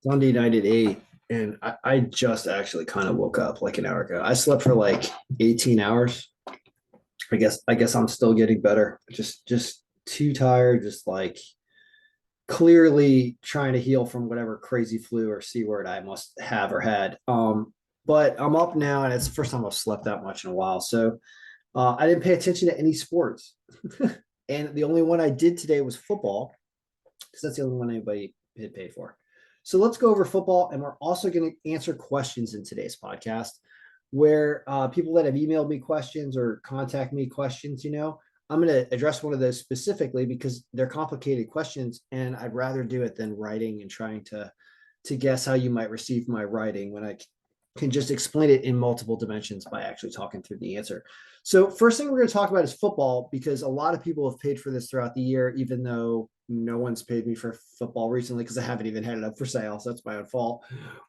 Sunday night at 8, and I just actually kind of woke up like an hour ago. I slept for like 18 hours. I guess I'm still getting better. Just too tired, just like clearly trying to heal from whatever crazy flu or C word I must have or had. But I'm up now, and it's the first time I've slept that much in a while. So I didn't pay attention to any sports. And the only one I did today was football, because that's the only one anybody had paid for. So let's go over football, and we're also going to answer questions in today's podcast, where people that have emailed me questions or contact me questions. I'm going to address one of those specifically because they're complicated questions, and I'd rather do it than writing and trying to guess how you might receive my writing when I can just explain it in multiple dimensions by actually talking through the answer. So first thing we're going to talk about is football, because a lot of people have paid for this throughout the year, even though no one's paid me for football recently because I haven't even had it up for sale. So that's my own fault.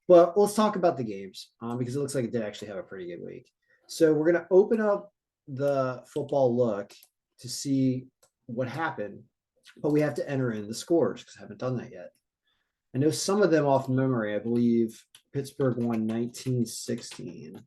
But let's talk about the games because it looks like it did actually have a pretty good week. So we're going to open up the football look to see what happened, but we have to enter in the scores because I haven't done that yet. I know some of them off memory. I believe Pittsburgh won 1916.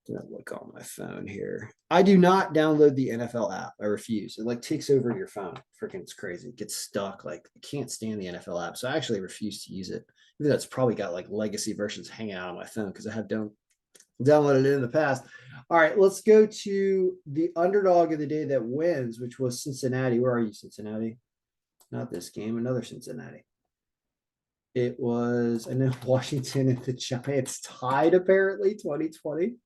Gonna look on my phone here. I do not download the NFL app. I refuse. It like takes over your phone. Freaking, it's crazy. It gets stuck. Like, I can't stand the NFL app. So I actually refuse to use it. Even though it's probably got like legacy versions hanging out on my phone because I have downloaded it in the past. All right, let's go to the underdog of the day that wins, which was Cincinnati. Where are you, Cincinnati? Not this game, another Cincinnati. It was, I know, Washington and the Giants tied apparently 2020.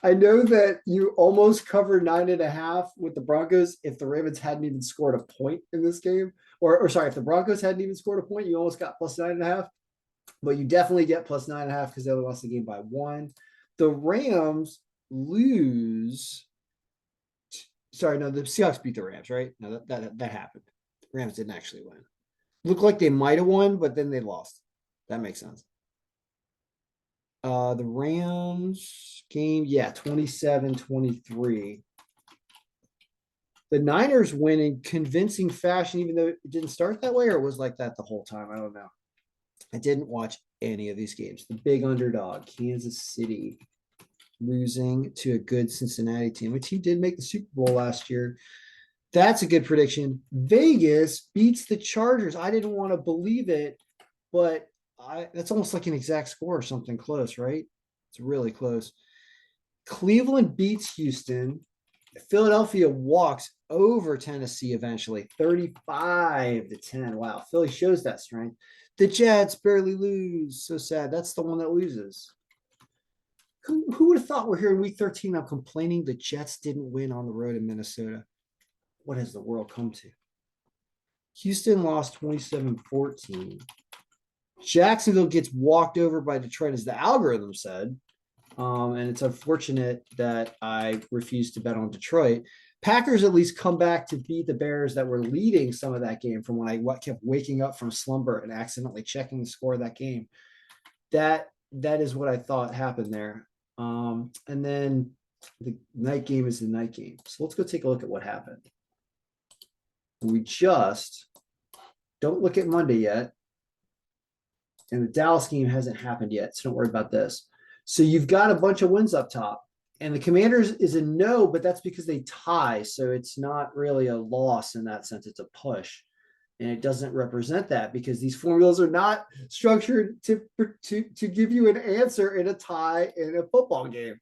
I know that you almost covered 9.5 with the Broncos if the Ravens hadn't even scored a point in this game. Or sorry, if the Broncos hadn't even scored a point, you almost got plus 9.5. But you definitely get plus 9.5 because they only lost the game by 1. The Rams lose. Sorry, no, the Seahawks beat the Rams, right? No, that happened. The Rams didn't actually win. Looked like they might have won, but then they lost. That makes sense. The Rams game, yeah, 27-23. The Niners win in convincing fashion, even though it didn't start that way, or it was like that the whole time. I don't know. I didn't watch any of these games. The big underdog, Kansas City, losing to a good Cincinnati team, which he did make the Super Bowl last year. That's a good prediction. Vegas beats the Chargers. I didn't want to believe it, but that's almost like an exact score or something close, right? It's really close. Cleveland beats Houston. Philadelphia walks over Tennessee eventually, 35-10. Wow, Philly shows that strength. The Jets barely lose. So sad. That's the one that loses. Who would have thought we're here in week 13? I'm complaining the Jets didn't win on the road in Minnesota. What has the world come to? Houston lost 27-14. Jacksonville gets walked over by Detroit, as the algorithm said. And it's unfortunate that I refused to bet on Detroit. Packers at least come back to beat the Bears that were leading some of that game from when I kept waking up from slumber and accidentally checking the score of that game. That is what I thought happened there. And then the night game is the night game. So let's go take a look at what happened. We just don't look at Monday yet. And the Dallas game hasn't happened yet. So don't worry about this. So you've got a bunch of wins up top. And the Commanders is a no, but that's because they tie. So it's not really a loss in that sense. It's a push. And it doesn't represent that because these formulas are not structured to give you an answer in a tie in a football game.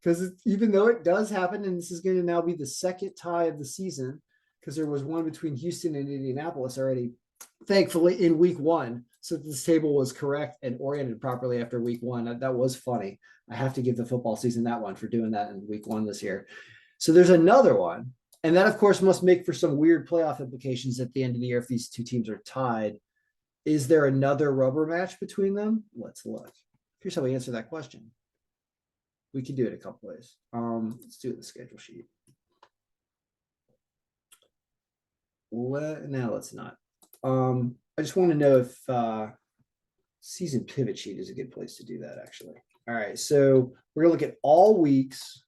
Because even though it does happen, and this is going to now be the second tie of the season, because there was one between Houston and Indianapolis already, thankfully, in week 1. So this table was correct and oriented properly after week 1. That was funny. I have to give the football season that one for doing that in week 1 this year. So there's another one. And that, of course, must make for some weird playoff implications at the end of the year if these two teams are tied. Is there another rubber match between them? Let's look. Here's how we answer that question. We can do it a couple ways. Let's do it in the schedule sheet. Now let's not. I just want to know if season pivot sheet is a good place to do that, actually. All right, so we're going to look at all weeks,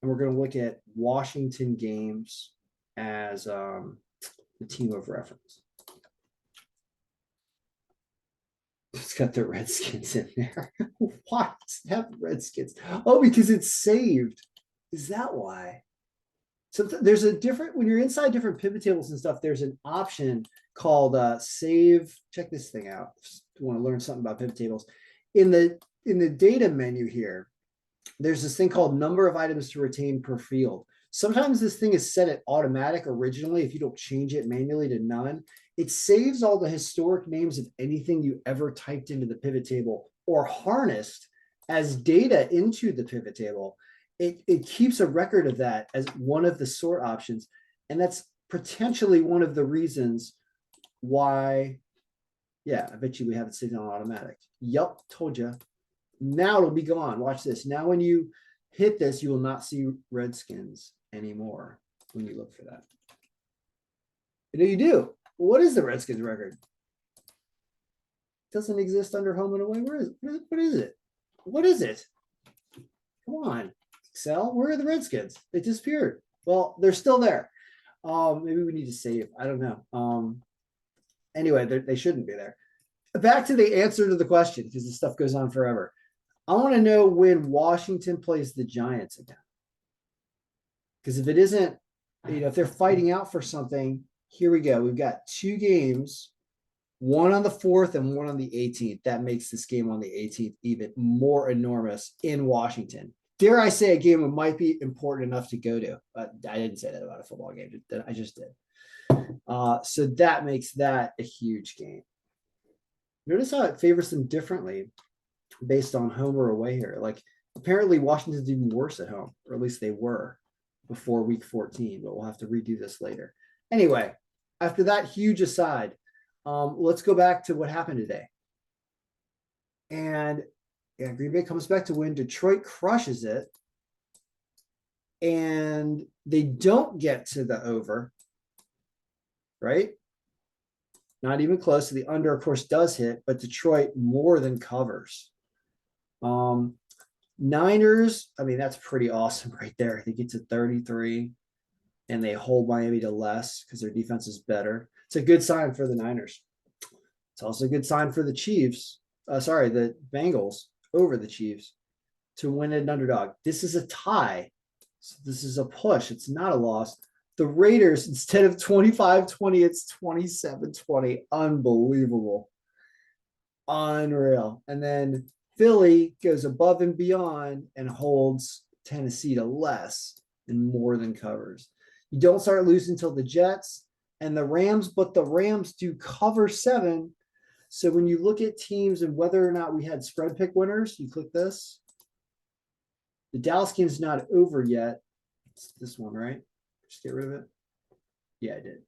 and we're going to look at Washington games as the team of reference. got the Redskins in there. Why does it have Redskins? Oh, because it's saved. Is that why? So there's a different, when you're inside different pivot tables and stuff, there's an option called save. Check this thing out. If you want to learn something about pivot tables. In the data menu here, there's this thing called number of items to retain per field. Sometimes this thing is set at automatic originally. If you don't change it manually to none, it saves all the historic names of anything you ever typed into the pivot table or harnessed as data into the pivot table. It keeps a record of that as one of the sort options. And that's potentially one of the reasons why, yeah, I bet you we have it sitting on automatic. Yup, told you. Now it'll be gone. Watch this. Now when you hit this, you will not see Redskins anymore when you look for that. You know you do. What is the Redskins record? It doesn't exist under home and away. What is it? What is it? Come on. Excel, where are the Redskins? They disappeared. Well, they're still there. Maybe we need to save. I don't know. Anyway, they shouldn't be there. Back to the answer to the question, because this stuff goes on forever. I want to know when Washington plays the Giants again. Because if it isn't, if they're fighting out for something, here we go. We've got 2 games, one on the 4th and one on the 18th. That makes this game on the 18th even more enormous in Washington. Dare I say a game that might be important enough to go to. I didn't say that about a football game. I just did. So that makes that a huge game. Notice how it favors them differently based on home or away here. Like apparently Washington's even worse at home, or at least they were before week 14, but we'll have to redo this later. Anyway, after that huge aside, let's go back to what happened today. And yeah, Green Bay comes back to win. Detroit crushes it. And they don't get to the over, right? Not even close. The under, of course, does hit, but Detroit more than covers. Niners, I mean, that's pretty awesome right there. They get to 33 and they hold Miami to less because their defense is better. It's a good sign for the Niners. It's also a good sign for the Chiefs. The Bengals over the Chiefs to win an underdog. This is a tie. So this is a push. It's not a loss. The Raiders, instead of 25-20, it's 27-20. Unbelievable. Unreal. And then Philly goes above and beyond and holds Tennessee to less and more than covers. You don't start losing until the Jets and the Rams, but the Rams do cover 7. So when you look at teams and whether or not we had spread pick winners, you click this. The Dallas game's not over yet. It's this one, right? Just get rid of it. Yeah, I did.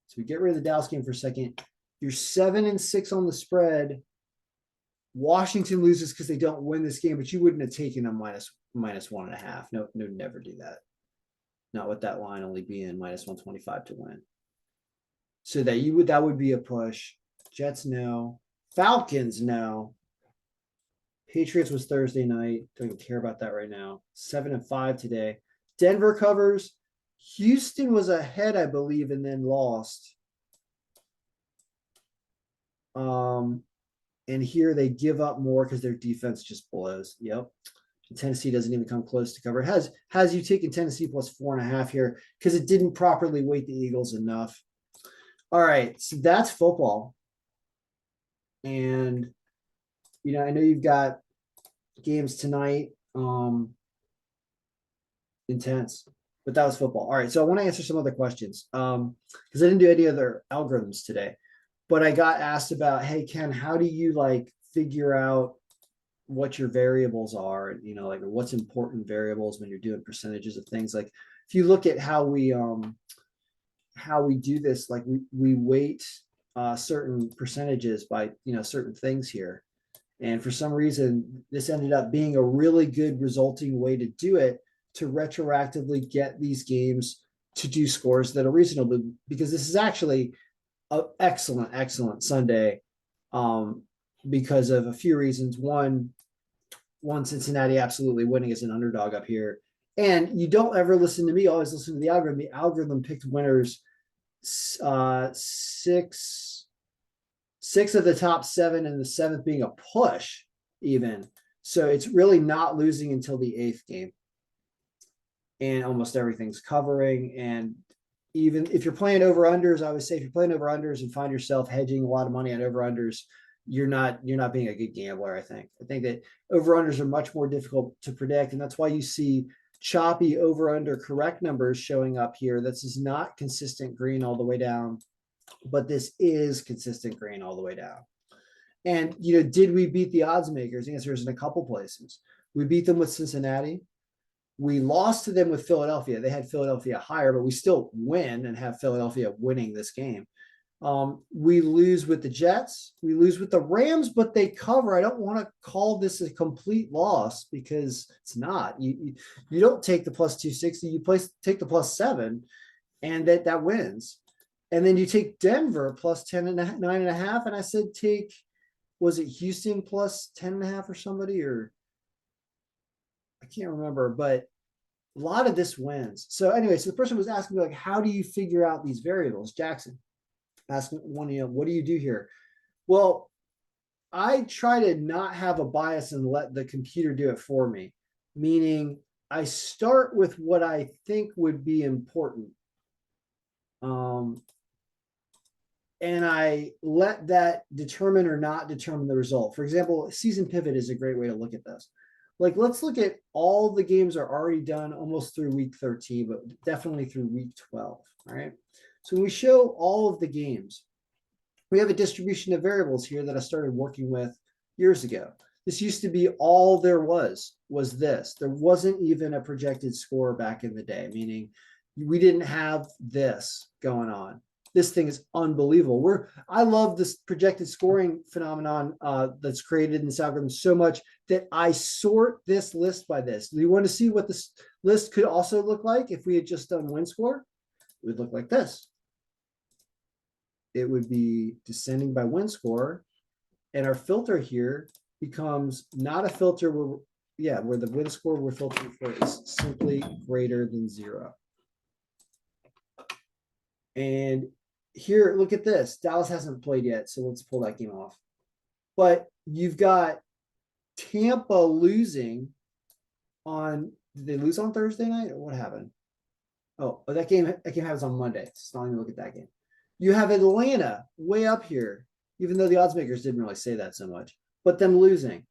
So we get rid of the Dallas game for a second. You're 7-6 on the spread. Washington loses because they don't win this game, but you wouldn't have taken a minus 1.5. No, never do that. Not with that line only being minus 125 to win. So that would be a push. Jets, no. Falcons, no. Patriots was Thursday night. Don't even care about that right now. 7-5 today. Denver covers. Houston was ahead, I believe, and then lost. And here they give up more because their defense just blows. Yep. Tennessee doesn't even come close to cover. It has you taking Tennessee plus 4.5 here because it didn't properly weight the Eagles enough. All right, so that's football. And I know you've got games tonight. Intense, but that was football. All right, so I want to answer some other questions because I didn't do any other algorithms today. But I got asked about, hey, Ken, how do you figure out what your variables are? And, what's important variables when you're doing percentages of things. Like if you look at how we do this, we weight certain percentages by, certain things here. And for some reason, this ended up being a really good resulting way to do it, to retroactively get these games to do scores that are reasonable, because this is actually an excellent Sunday because of a few reasons. One, Cincinnati absolutely winning as an underdog up here. And you don't ever listen to me, always listen to the algorithm. The algorithm picked winners 6 6 of the top 7 and the 7th being a push even. So it's really not losing until the 8th game. And almost everything's covering. And even if you're playing over-unders, I would say if you're playing over-unders and find yourself hedging a lot of money on over-unders, you're not being a good gambler, I think. I think that over-unders are much more difficult to predict. And that's why you see choppy over-under correct numbers showing up here. This is not consistent green all the way down, but this is consistent green all the way down. And, did we beat the odds makers? The answer is in a couple places. We beat them with Cincinnati. We lost to them with Philadelphia. They had Philadelphia higher, but we still win and have Philadelphia winning this game. We lose with the Jets. We lose with the Rams, but they cover. I don't want to call this a complete loss because it's not. You don't take the plus 260. You take the plus 7, and that wins. And then you take Denver plus 9.5. And I said was it Houston plus 10.5 or somebody, or I can't remember, but a lot of this wins. So anyway, so the person was asking me, like, how do you figure out these variables? Jackson asking what do you do here? Well, I try to not have a bias and let the computer do it for me, meaning I start with what I think would be important. And I let that determine or not determine the result. For example, season pivot is a great way to look at this. Like, let's look at all the games are already done almost through week 13, but definitely through week 12. All right. So when we show all of the games, we have a distribution of variables here that I started working with years ago. This used to be all there was this. There wasn't even a projected score back in the day, meaning we didn't have this going on. This thing is unbelievable. I love this projected scoring phenomenon that's created in this algorithm so much that I sort this list by this. Do you want to see what this list could also look like if we had just done win score? It would look like this. It would be descending by win score, and our filter here becomes not a filter where the win score we're filtering for is simply greater than 0. And here, look at this. Dallas hasn't played yet, so let's pull that game off. But you've got Tampa losing on. Did they lose on Thursday night, or what happened? Oh, that game happens on Monday. So not even look at that game. You have Atlanta way up here, even though the odds makers didn't really say that so much, but them losing.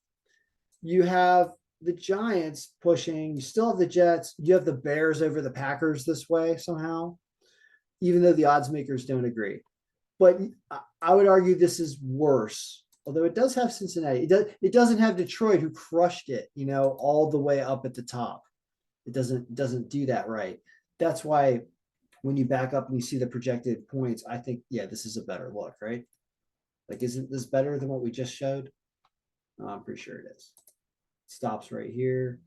You have the Giants pushing. You still have the Jets. You have the Bears over the Packers this way somehow, even though the odds makers don't agree. But I would argue this is worse, although it does have Cincinnati. It doesn't have Detroit, who crushed it, all the way up at the top. It doesn't do that right. That's why when you back up and you see the projected points, I think, this is a better look, right? Like, isn't this better than what we just showed? I'm pretty sure it is. Stops right here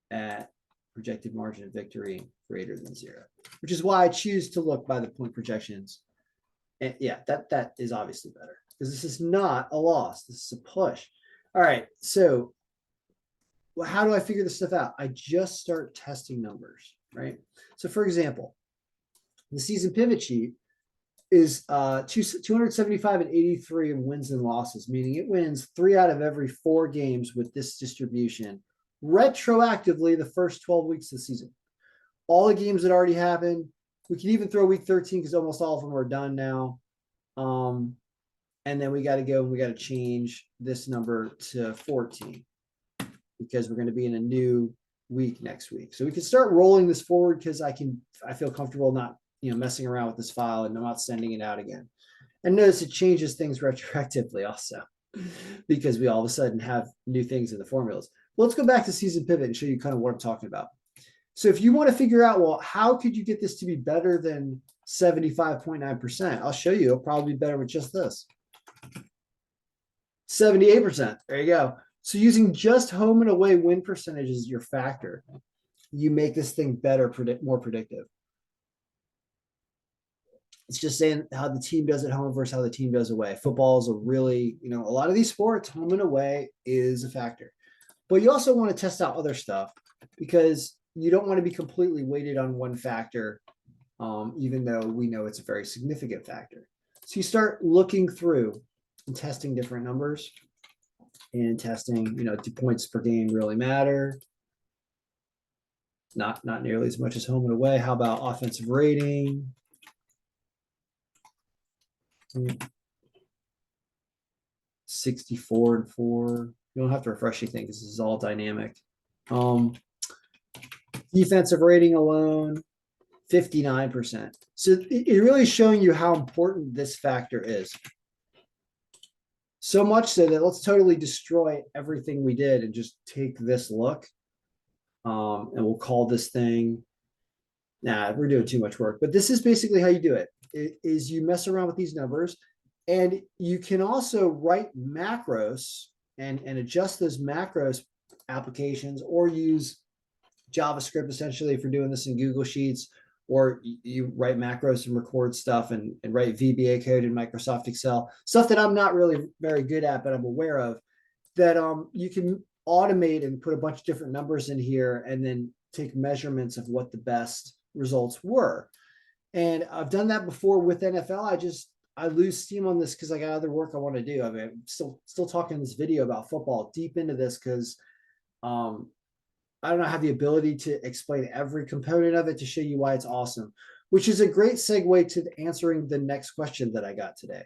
at projected margin of victory greater than 0, which is why I choose to look by the point projections. And that is obviously better because this is not a loss. This is a push. All right. So how do I figure this stuff out? I just start testing numbers, right? So for example, the season pivot sheet is 275 and 83 in wins and losses, meaning it wins 3 out of every 4 games with this distribution retroactively the first 12 weeks of the season. All the games that already happened. We can even throw week 13 because almost all of them are done now. And then we got to go and we got to change this number to 14 because we're going to be in a new week next week. So we can start rolling this forward because I feel comfortable not messing around with this file and I'm not sending it out again. And notice it changes things retroactively also because we all of a sudden have new things in the formulas. Well, let's go back to season pivot and show you kind of what I'm talking about. So if you want to figure out, well, how could you get this to be better than 75.9%? I'll show you. It'll probably be better with just this. 78%. There you go. So using just home and away win percentage as your factor, you make this thing better, more predictive. It's just saying how the team does at home versus how the team does away. Football is a really, a lot of these sports, home and away is a factor. But you also want to test out other stuff because you don't want to be completely weighted on one factor, even though we know it's a very significant factor. So you start looking through and testing different numbers and testing, do points per game really matter? Not nearly as much as home and away. How about offensive rating? 64-4. You don't have to refresh anything because this is all dynamic. Defensive rating alone, 59%. So it really is showing you how important this factor is. So much so that let's totally destroy everything we did and just take this look. And we'll call this thing, we're doing too much work, but this is basically how you do it, is you mess around with these numbers, and you can also write macros and adjust those macros applications, or use JavaScript essentially if you're doing this in Google Sheets, or you write macros and record stuff and write VBA code in Microsoft Excel, stuff that I'm not really very good at, but I'm aware of, that you can automate and put a bunch of different numbers in here and then take measurements of what the best results were. And I've done that before with NFL. I lose steam on this because I got other work I want to do. I mean, I'm still talking in this video about football deep into this because I don't have the ability to explain every component of it to show you why it's awesome, which is a great segue to answering the next question that I got today,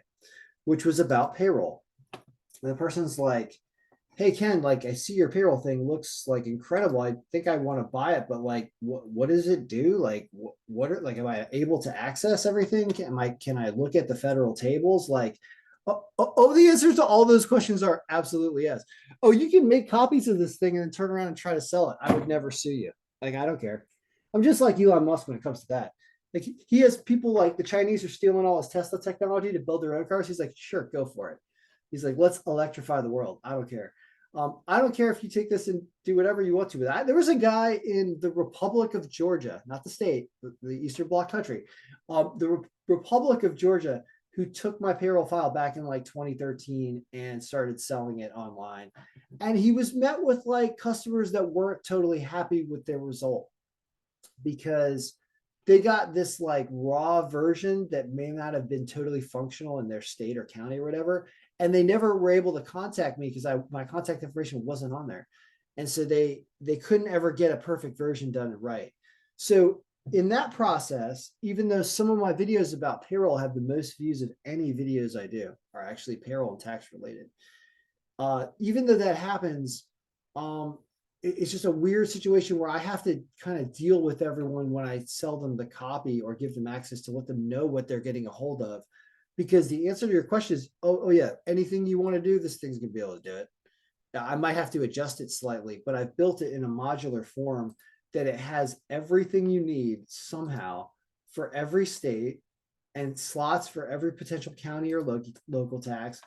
which was about payroll. And the person's like, hey, Ken, like, I see your payroll thing looks like incredible. I think I want to buy it, but like, what does it do? Like, am I able to access everything? Can I look at the federal tables? Like, the answers to all those questions are absolutely yes. Oh, you can make copies of this thing and then turn around and try to sell it. I would never sue you. Like, I don't care. I'm just like Elon Musk when it comes to that. Like, he has people, like the Chinese are stealing all his Tesla technology to build their own cars. He's like, sure, go for it. He's like, let's electrify the world. I don't care. I don't care if you take this and do whatever you want to with that. There was a guy in the Republic of Georgia, not the state, the Eastern Bloc country, the Republic of Georgia, who took my payroll file back in like 2013 and started selling it online. And he was met with like customers that weren't totally happy with their result because they got this like raw version that may not have been totally functional in their state or county or whatever. And they never were able to contact me because my contact information wasn't on there. And so they couldn't ever get a perfect version done right. So in that process, even though some of my videos about payroll have the most views of any videos I do are actually payroll and tax related, even though that happens, it's just a weird situation where I have to kind of deal with everyone when I sell them the copy or give them access to let them know what they're getting a hold of. Because the answer to your question is, oh yeah, anything you want to do, this thing's gonna be able to do it. Now, I might have to adjust it slightly, but I've built it in a modular form that it has everything you need somehow for every state and slots for every potential county or local tax.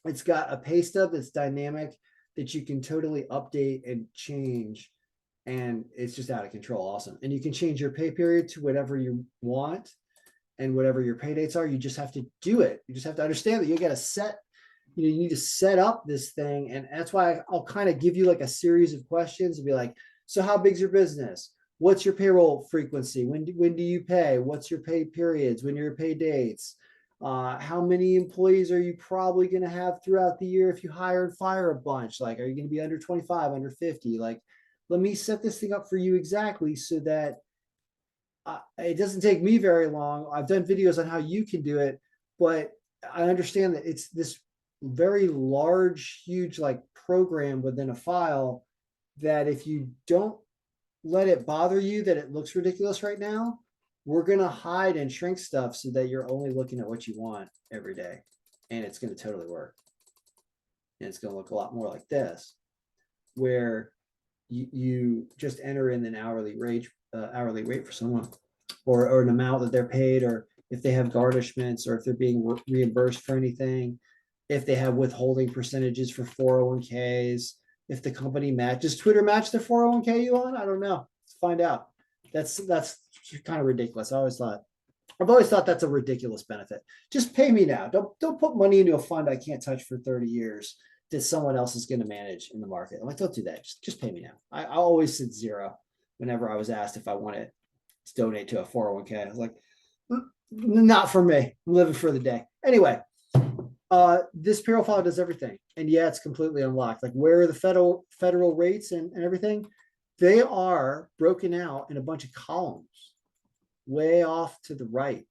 It's got a pay stub that's dynamic that you can totally update and change. And it's just out of control. Awesome. And you can change your pay period to whatever you want and whatever your pay dates are. You just have to do it. You just have to understand that you got to set, you need to set up this thing. And that's why I'll kind of give you like a series of questions and be like, so how big's your business? What's your payroll frequency? When do you pay? What's your pay periods? When your pay dates? How many employees are you probably going to have throughout the year if you hire and fire a bunch? Like, are you going to be under 25, under 50? Like, let me set this thing up for you exactly so that it doesn't take me very long. I've done videos on how you can do it, but I understand that it's this very large, huge like program within a file that if you don't let it bother you that it looks ridiculous right now, we're going to hide and shrink stuff so that you're only looking at what you want every day. And it's going to totally work. And it's going to look a lot more like this, where you just enter in an hourly rate for someone, or an amount that they're paid, or if they have garnishments, or if they're being reimbursed for anything, if they have withholding percentages for 401ks, if the company matches. Twitter match their 401k you on? I don't know. Let's find out. That's kind of ridiculous. I've always thought that's a ridiculous benefit. Just pay me now. Don't put money into a fund I can't touch for 30 years that someone else is going to manage in the market. I'm like, don't do that. Just pay me now. I always said zero whenever I was asked if I wanted to donate to a 401k. I was like, not for me. I'm living for the day. Anyway, This payroll file does everything. And yeah, it's completely unlocked. Like where are the federal rates and everything? They are broken out in a bunch of columns way off to the right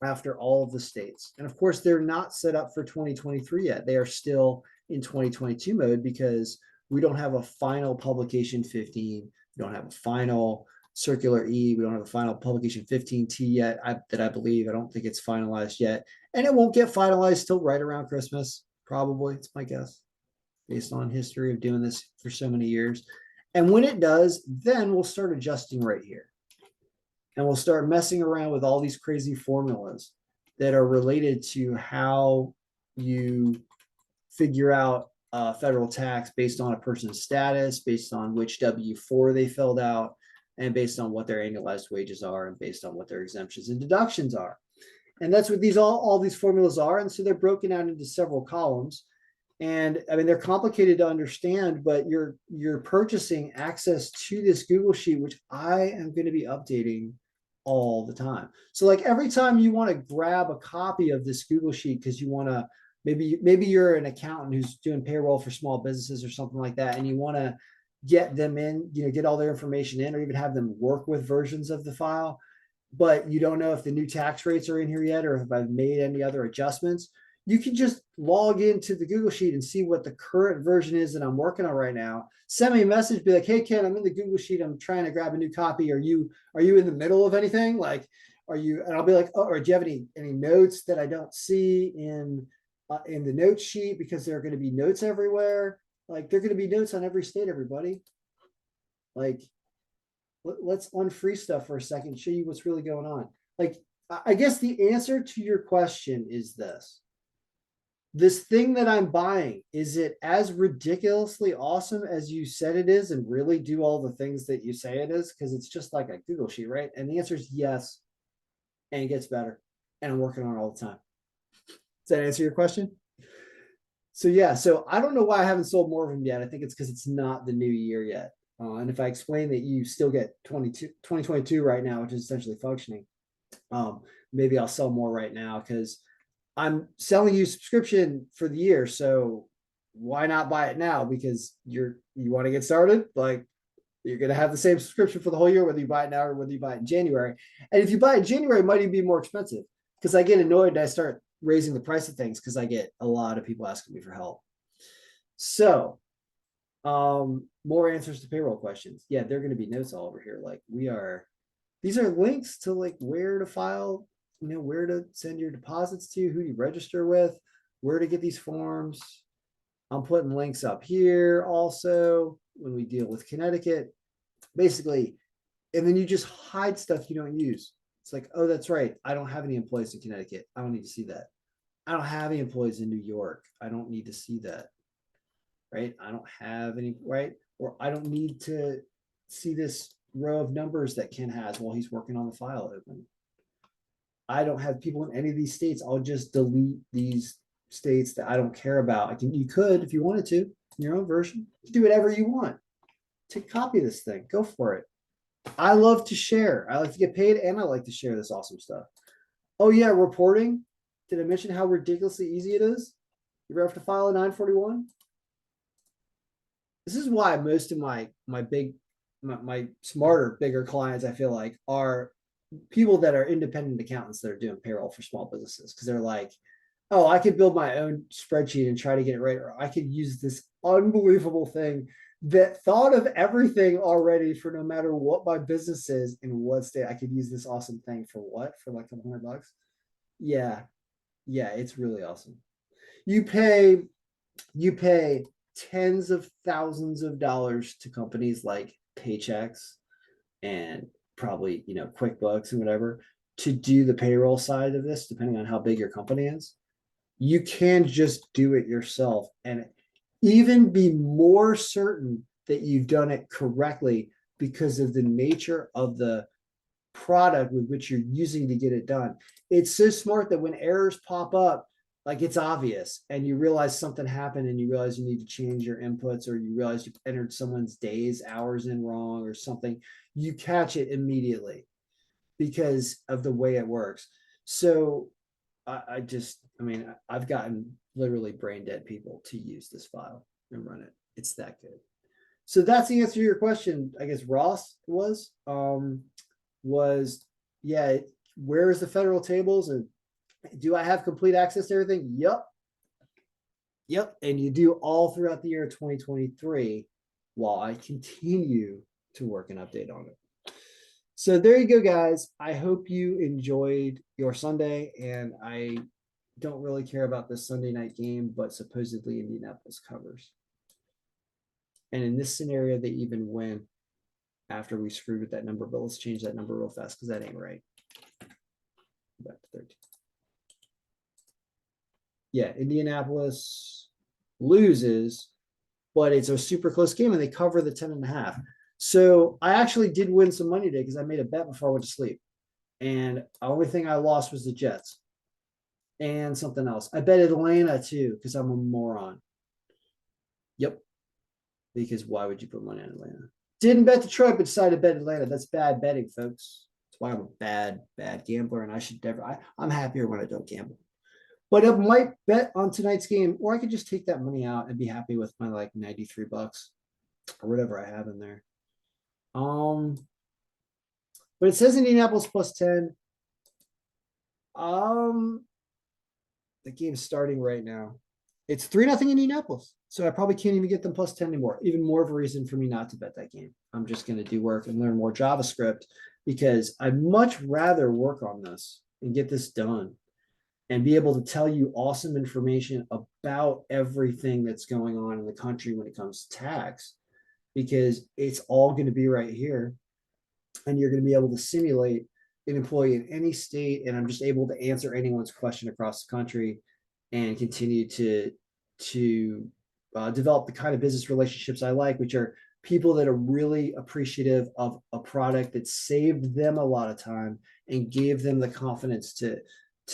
after all of the states. And of course, they're not set up for 2023 yet. They are still in 2022 mode because we don't have a final publication 15. We don't have a final circular E. We don't have a final publication 15T yet that I believe. I don't think it's finalized yet. And it won't get finalized till right around Christmas, probably. It's my guess, based on history of doing this for so many years. And when it does, then we'll start adjusting right here. And we'll start messing around with all these crazy formulas that are related to how you figure out federal tax based on a person's status, based on which W-4 they filled out, and based on what their annualized wages are, and based on what their exemptions and deductions are. And that's what all these formulas are. And so they're broken out into several columns. And I mean, they're complicated to understand, but you're purchasing access to this Google Sheet, which I am going to be updating all the time. So like every time you want to grab a copy of this Google Sheet because you want to, maybe you're an accountant who's doing payroll for small businesses or something like that, and you want to get them in, get all their information in, or even have them work with versions of the file, but you don't know if the new tax rates are in here yet or if I've made any other adjustments. You can just log into the Google Sheet and see what the current version is that I'm working on right now. Send me a message, be like, hey, Ken, I'm in the Google Sheet. I'm trying to grab a new copy. Are you in the middle of anything? Like, are you? And I'll be like, oh, or do you have any notes that I don't see in the note sheet? Because there are going to be notes everywhere. Like, there are going to be notes on every state, everybody. Like, let's unfree stuff for a second, show you what's really going on. Like, I guess the answer to your question is this thing that I'm buying, is it as ridiculously awesome as you said it is and really do all the things that you say it is? Because it's just like a Google Sheet, right? And the answer is yes. And it gets better. And I'm working on it all the time. Does that answer your question? So yeah, so I don't know why I haven't sold more of them yet. I think it's because it's not the new year yet. And if I explain that you still get 2022 right now, which is essentially functioning, maybe I'll sell more right now because I'm selling you subscription for the year. So why not buy it now? Because you want to get started. Like, you're going to have the same subscription for the whole year, whether you buy it now or whether you buy it in January. And if you buy it in January, it might even be more expensive because I get annoyed and I start raising the price of things because I get a lot of people asking me for help. So more answers to payroll questions. Yeah, they're going to be notes all over here. Like, these are links to like where to file, where to send your deposits to, who you register with, where to get these forms. I'm putting links up here also when we deal with Connecticut, basically. And then you just hide stuff you don't use. It's like, oh, that's right, I don't have any employees in Connecticut. I don't need to see that. I don't have any employees in New York. I don't need to see that. Right? I don't have any, right? Or I don't need to see this row of numbers that Ken has while he's working on the file open. I don't have people in any of these states. I'll just delete these states that I don't care about. You could, if you wanted to, in your own version, do whatever you want. Take copy of this thing. Go for it. I love to share. I like to get paid and I like to share this awesome stuff. Oh yeah, reporting. Did I mention how ridiculously easy it is? You ever have to file a 941? This is why most of my smarter, bigger clients, I feel like, are people that are independent accountants that are doing payroll for small businesses, because they're like, oh, I could build my own spreadsheet and try to get it right, or I could use this unbelievable thing that thought of everything already for no matter what my business is in what state. I could use this awesome thing for what? For like $100? Yeah. Yeah, it's really awesome. You pay tens of thousands of dollars to companies like Paychex and probably, QuickBooks and whatever, to do the payroll side of this, depending on how big your company is. You can just do it yourself and even be more certain that you've done it correctly because of the nature of the product with which you're using to get it done. It's so smart that when errors pop up, like, it's obvious and you realize something happened and you realize you need to change your inputs, or you realize you entered someone's days, hours in wrong or something, you catch it immediately because of the way it works. So I mean, I've gotten literally brain dead people to use this file and run it. It's that good. So that's the answer to your question. I guess Ross was yeah, where is the federal tables and do I have complete access to everything? Yep. Yep. And you do all throughout the year of 2023 while I continue to work and update on it. So there you go, guys. I hope you enjoyed your Sunday. And I don't really care about this Sunday night game, but supposedly Indianapolis covers. And in this scenario, they even win after we screwed with that number. But let's change that number real fast because that ain't right. Back to 13. Yeah, Indianapolis loses, but it's a super close game and they cover the 10.5. So I actually did win some money today because I made a bet before I went to sleep. And the only thing I lost was the Jets and something else. I bet Atlanta too because I'm a moron. Yep. Because why would you put money on Atlanta? Didn't bet Detroit, but decided to bet Atlanta. That's bad betting, folks. That's why I'm a bad gambler, and I should never. I'm happier when I don't gamble. But I might bet on tonight's game, or I could just take that money out and be happy with my like $93 or whatever I have in there. But it says Indianapolis plus 10. The game's starting right now. It's 3-0 Indianapolis. So I probably can't even get them plus 10 anymore. Even more of a reason for me not to bet that game. I'm just going to do work and learn more JavaScript because I'd much rather work on this and get this done and be able to tell you awesome information about everything that's going on in the country when it comes to tax, because it's all going to be right here. And you're going to be able to simulate an employee in any state. And I'm just able to answer anyone's question across the country and continue to develop the kind of business relationships I like, which are people that are really appreciative of a product that saved them a lot of time and gave them the confidence to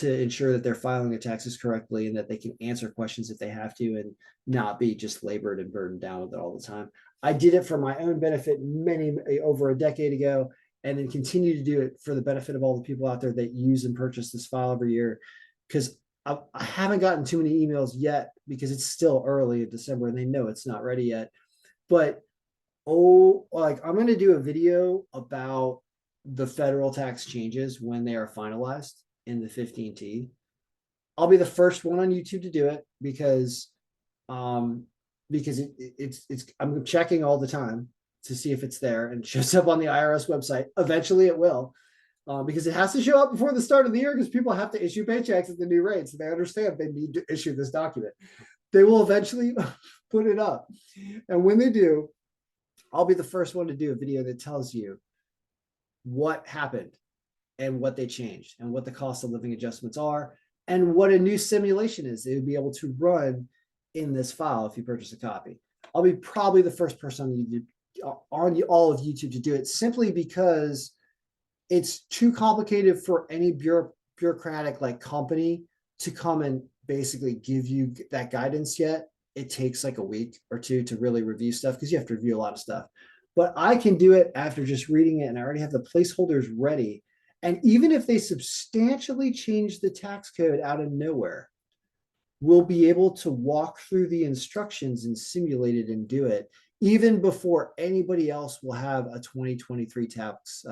ensure that they're filing their taxes correctly and that they can answer questions if they have to and not be just labored and burdened down with it all the time. I did it for my own benefit over a decade ago, and then continue to do it for the benefit of all the people out there that use and purchase this file every year. Because I haven't gotten too many emails yet because it's still early in December and they know it's not ready yet. But I'm going to do a video about the federal tax changes when they are finalized in the 15T. I'll be the first one on YouTube to do it because it's I'm checking all the time to see if it's there and it shows up on the IRS website. Eventually it will. Because it has to show up before the start of the year because people have to issue paychecks at the new rates. So they understand they need to issue this document. They will eventually put it up. And when they do, I'll be the first one to do a video that tells you what happened and what they changed and what the cost of living adjustments are and what a new simulation is. They would be able to run in this file if you purchase a copy. I'll be probably the first person on all of YouTube to do it simply because it's too complicated for any bureaucratic like company to come and basically give you that guidance yet. It takes like a week or two to really review stuff because you have to review a lot of stuff. But I can do it after just reading it and I already have the placeholders ready. And even if they substantially change the tax code out of nowhere, we'll be able to walk through the instructions and simulate it and do it even before anybody else will have a 2023 tax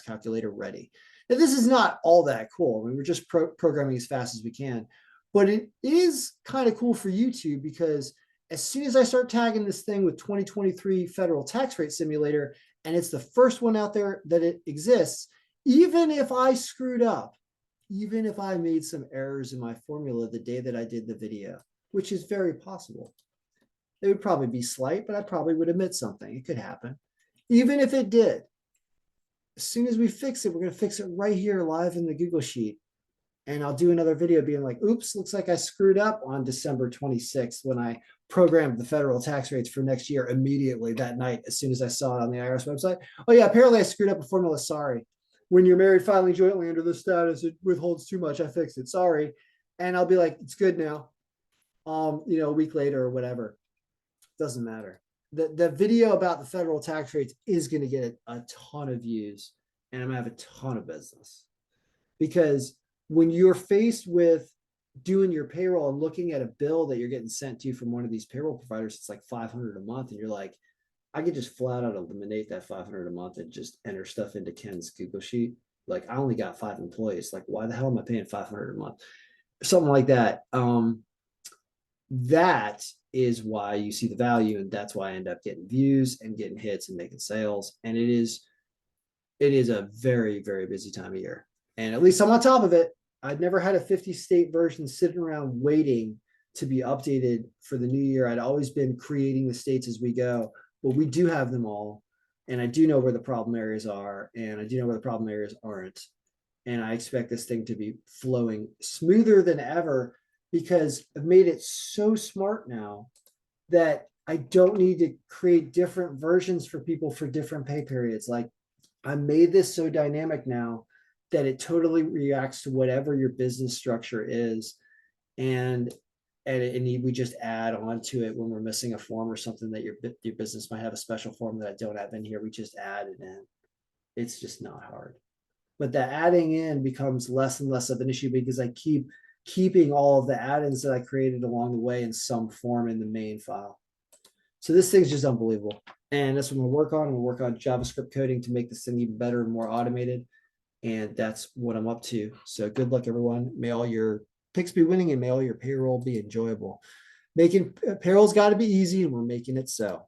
calculator ready. Now, this is not all that cool. I mean, we're just programming as fast as we can, but it is kind of cool for YouTube because as soon as I start tagging this thing with 2023 federal tax rate simulator, and it's the first one out there that it exists, even if I screwed up, even if I made some errors in my formula the day that I did the video, which is very possible, it would probably be slight, but I probably would admit something. It could happen. Even if it did, as soon as we fix it, we're going to fix it right here live in the Google Sheet. And I'll do another video being like, oops, looks like I screwed up on December 26th when I programmed the federal tax rates for next year immediately that night, as soon as I saw it on the IRS website. Oh yeah, apparently I screwed up a formula, sorry. When you're married filing jointly under this status, it withholds too much, I fixed it, sorry. And I'll be like, it's good now. A week later or whatever. Doesn't matter. The video about the federal tax rates is going to get a ton of views and I'm going to have a ton of business because when you're faced with doing your payroll and looking at a bill that you're getting sent to you from one of these payroll providers, it's like 500 a month. And you're like, I could just flat out eliminate that 500 a month and just enter stuff into Ken's Google sheet. Like I only got 5 employees. Like why the hell am I paying 500 a month? Something like that. That is why you see the value, and that's why I end up getting views and getting hits and making sales. And it is a very, very busy time of year. And at least I'm on top of it. I'd never had a 50 state version sitting around waiting to be updated for the new year. I'd always been creating the states as we go, but we do have them all. And I do know where the problem areas are, and I do know where the problem areas aren't. And I expect this thing to be flowing smoother than ever because I've made it so smart now that I don't need to create different versions for people for different pay periods. Like I made this so dynamic now that it totally reacts to whatever your business structure is. And we just add on to it when we're missing a form or something that your business might have a special form that I don't have in here. We just add it in. It's just not hard. But the adding in becomes less and less of an issue because I keep keeping all of the add-ins that I created along the way in some form in the main file. So this thing's just unbelievable. And that's what we'll work on. We'll work on JavaScript coding to make this thing even better and more automated. And that's what I'm up to. So good luck, everyone. May all your picks be winning and may all your payroll be enjoyable. Making payroll's got to be easy, and we're making it so.